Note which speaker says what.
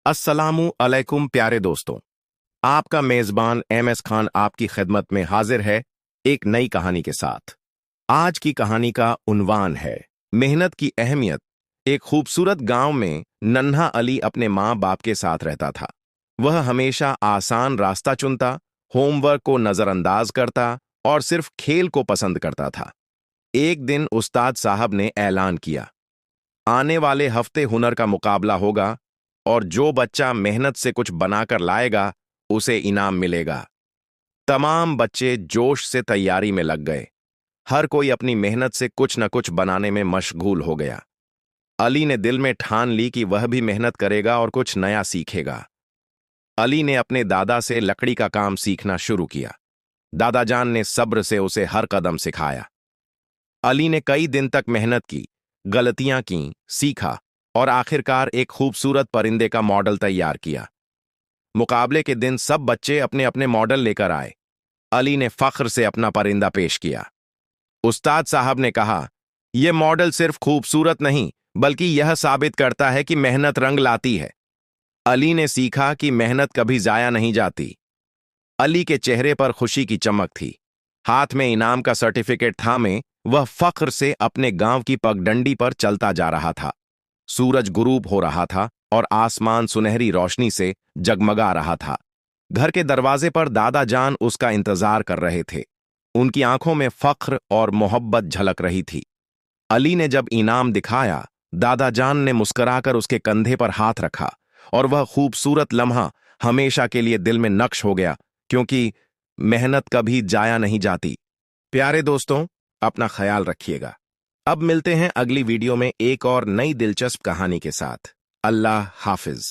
Speaker 1: अस्सलामु अलैकुम प्यारे दोस्तों। आपका मेजबान MS खान आपकी खिदमत में हाजिर है एक नई कहानी के साथ। आज की कहानी का उन्वान है मेहनत की अहमियत। एक खूबसूरत गांव में नन्हा अली अपने माँ बाप के साथ रहता था। वह हमेशा आसान रास्ता चुनता, होमवर्क को नजरअंदाज करता और सिर्फ खेल को पसंद करता था। एक दिन उस्ताद साहब ने ऐलान किया, आने वाले हफ्ते हुनर का मुकाबला होगा और जो बच्चा मेहनत से कुछ बनाकर लाएगा उसे इनाम मिलेगा। तमाम बच्चे जोश से तैयारी में लग गए। हर कोई अपनी मेहनत से कुछ न कुछ बनाने में मशगूल हो गया। अली ने दिल में ठान ली कि वह भी मेहनत करेगा और कुछ नया सीखेगा। अली ने अपने दादा से लकड़ी का काम सीखना शुरू किया। दादा जान ने सब्र से उसे हर कदम सिखाया। अली ने कई दिन तक मेहनत की, गलतियां की, सीखा और आखिरकार एक खूबसूरत परिंदे का मॉडल तैयार किया। मुकाबले के दिन सब बच्चे अपने अपने मॉडल लेकर आए। अली ने फख्र से अपना परिंदा पेश किया। उस्ताद साहब ने कहा, यह मॉडल सिर्फ खूबसूरत नहीं बल्कि यह साबित करता है कि मेहनत रंग लाती है। अली ने सीखा कि मेहनत कभी जाया नहीं जाती। अली के चेहरे पर खुशी की चमक थी। हाथ में इनाम का सर्टिफिकेट थामे वह फख्र से अपने गांव की पगडंडी पर चलता जा रहा था। सूरज गुरूब हो रहा था और आसमान सुनहरी रोशनी से जगमगा रहा था। घर के दरवाजे पर दादा जान उसका इंतजार कर रहे थे। उनकी आंखों में फख्र और मोहब्बत झलक रही थी। अली ने जब इनाम दिखाया, दादा जान ने मुस्कुराकर उसके कंधे पर हाथ रखा और वह खूबसूरत लम्हा हमेशा के लिए दिल में नक्श हो गया, क्योंकि मेहनत कभी जाया नहीं जाती। प्यारे दोस्तों, अपना ख्याल रखिएगा। अब मिलते हैं अगली वीडियो में एक और नई दिलचस्प कहानी के साथ। अल्लाह हाफिज।